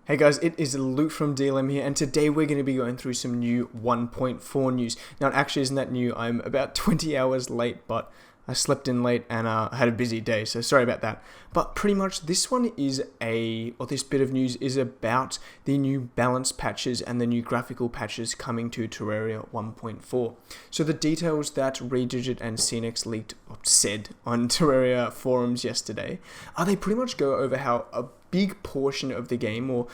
Hey guys, it is Luke from DLM here, and today we're going to be going through some new 1.4 news. Now, it actually isn't that new. I'm about 20 hours late, but I slept in late and had a busy day, so sorry about that. But pretty much this one is this bit of news is about the new balance patches and the new graphical patches coming to Terraria 1.4. So the details that Redigit and CNX leaked or said on Terraria forums yesterday, they pretty much go over how a big portion of the game, or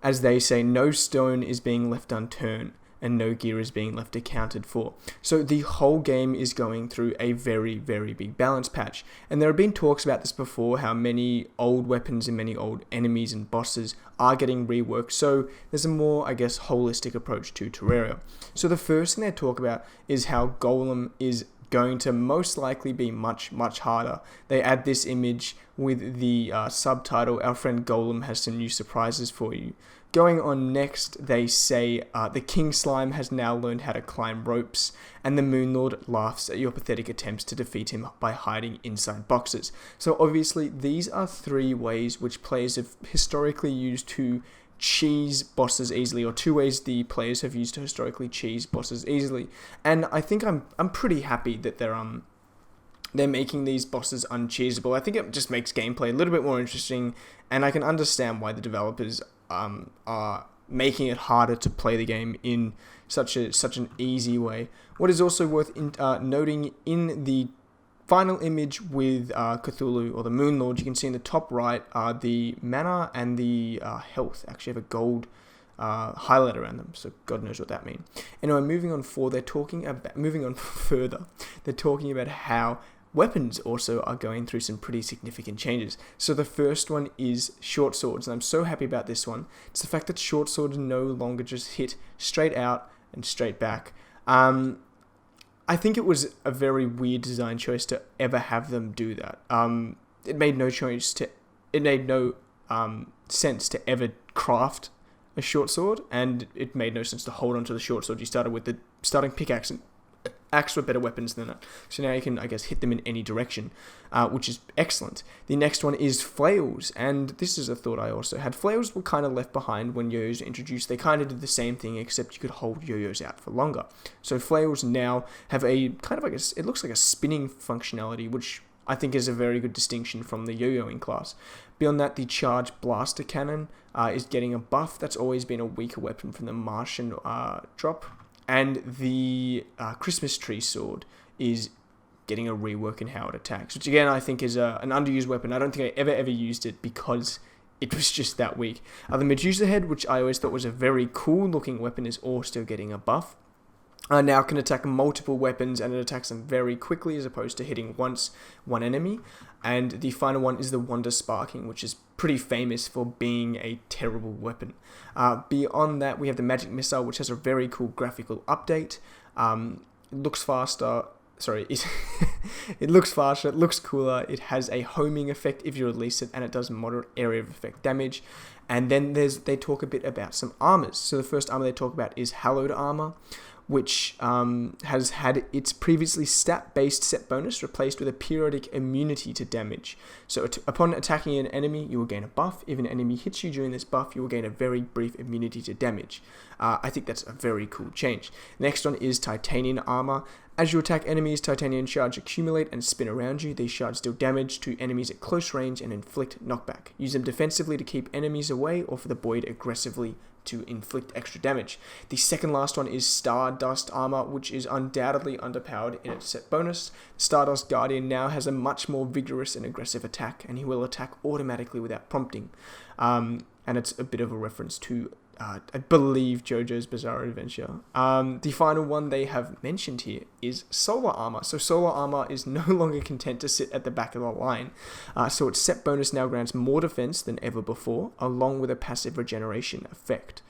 as they say, no stone is being left unturned and no gear is being left accounted for. So the whole game is going through a very, very big balance patch. And there have been talks about this before, how many old weapons and many old enemies and bosses are getting reworked. So there's a more, holistic approach to Terraria. So the first thing they talk about is how Golem is going to most likely be much, much harder. They add this image with the subtitle, "Our friend Golem has some new surprises for you." Going on next, they say the King Slime has now learned how to climb ropes, and the Moon Lord laughs at your pathetic attempts to defeat him by hiding inside boxes. So obviously, these are three ways which players have historically used to cheese bosses easily, or two ways the players have used to historically cheese bosses easily. And I think I'm pretty happy that they're making these bosses uncheesable. I think it just makes gameplay a little bit more interesting, and I can understand why the developers are making it harder to play the game in such an easy way. What is also worth noting, in the final image with Cthulhu, or the Moon Lord, you can see in the top right the mana and the health actually have a gold highlight around them, so God knows what that means. Anyway, moving on further, they're talking about how weapons also are going through some pretty significant changes. So the first one is short swords, and I'm so happy about this one. It's the fact that short swords no longer just hit straight out and straight back. I think it was a very weird design choice to ever have them do that. It made no sense to ever craft a short sword, and it made no sense to hold onto the short sword. You started with the starting pickaxe and axe were better weapons than it. So now you can, hit them in any direction, which is excellent. The next one is Flails, and this is a thought I also had. Flails were kind of left behind when yo-yos were introduced. They kind of did the same thing, except you could hold yo-yos out for longer. So Flails now have a kind of it looks like a spinning functionality, which I think is a very good distinction from the yo-yoing class. Beyond that, the Charge Blaster Cannon is getting a buff. That's always been a weaker weapon from the Martian drop. And the Christmas Tree Sword is getting a rework in how it attacks, which again I think is an underused weapon. I don't think I ever used it because it was just that weak. The Medusa Head, which I always thought was a very cool looking weapon, is also getting a buff. Now can attack multiple weapons, and it attacks them very quickly as opposed to hitting one enemy. And the final one is the Wonder Sparking, which is pretty famous for being a terrible weapon. Beyond that, we have the Magic Missile, which has a very cool graphical update. It looks faster. It looks faster, it looks cooler, it has a homing effect if you release it, and it does moderate area of effect damage. And then they talk a bit about some armors. So the first armor they talk about is Hallowed Armor, which has had its previously stat-based set bonus replaced with a periodic immunity to damage. So upon attacking an enemy, you will gain a buff. If an enemy hits you during this buff, you will gain a very brief immunity to damage. I think that's a very cool change. Next one is Titanium Armor. As you attack enemies, titanium shards accumulate and spin around you. These shards deal damage to enemies at close range and inflict knockback. Use them defensively to keep enemies away, or for the boy to aggressively to inflict extra damage. The second last one is Stardust Armor, which is undoubtedly underpowered in its set bonus. Stardust Guardian now has a much more vigorous and aggressive attack, and he will attack automatically without prompting. And it's a bit of a reference to I believe JoJo's Bizarre Adventure. The final one they have mentioned here is Solar Armor. So Solar Armor is no longer content to sit at the back of the line. So its set bonus now grants more defense than ever before, along with a passive regeneration effect.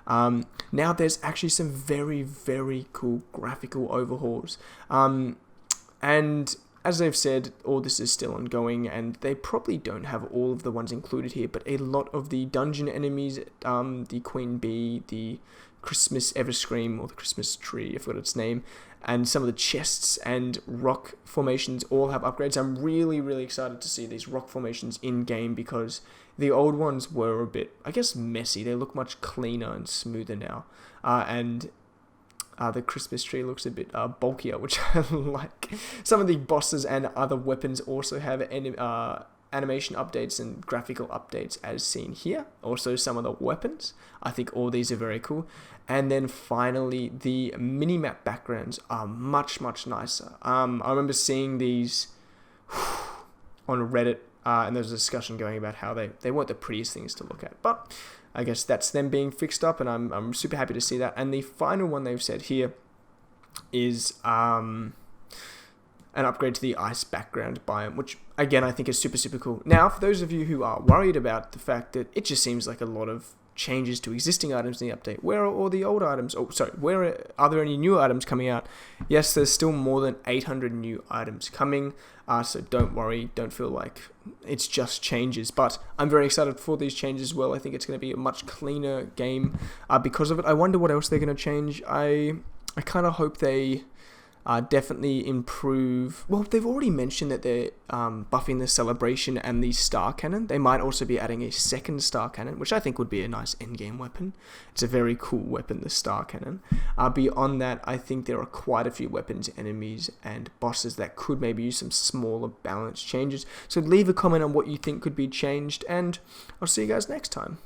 Now there's actually some very, very cool graphical overhauls. And as they've said, all this is still ongoing, and they probably don't have all of the ones included here, but a lot of the dungeon enemies, the Queen Bee, the Christmas Everscream, or the Christmas tree, I forgot its name, and some of the chests and rock formations all have upgrades. I'm really, really excited to see these rock formations in-game, because the old ones were a bit, I guess, messy. They look much cleaner and smoother now. And the Christmas tree looks a bit bulkier, which I like. Some of the bosses and other weapons also have animation updates and graphical updates as seen here. Also some of the weapons. I think all these are very cool. And then finally, the minimap backgrounds are much, much nicer. I remember seeing these on Reddit, and there was a discussion going about how they weren't the prettiest things to look at. But I guess that's them being fixed up, and I'm super happy to see that. And the final one they've said here is an upgrade to the ice background biome, which again I think is super, super cool. Now, for those of you who are worried about the fact that it just seems like a lot of changes to existing items in the update, where are all the old items? Are there any new items coming out? Yes, there's still more than 800 new items coming, so don't worry, don't feel like it's just changes, but I'm very excited for these changes as well. I think it's going to be a much cleaner game because of it. I wonder what else they're going to change. I kind of hope they definitely improve. Well, they've already mentioned that they're buffing the celebration and the star cannon. They might also be adding a second star cannon, which I think would be a nice endgame weapon. It's a very cool weapon, the star cannon. Beyond that, I think there are quite a few weapons, enemies, and bosses that could maybe use some smaller balance changes. So leave a comment on what you think could be changed, and I'll see you guys next time.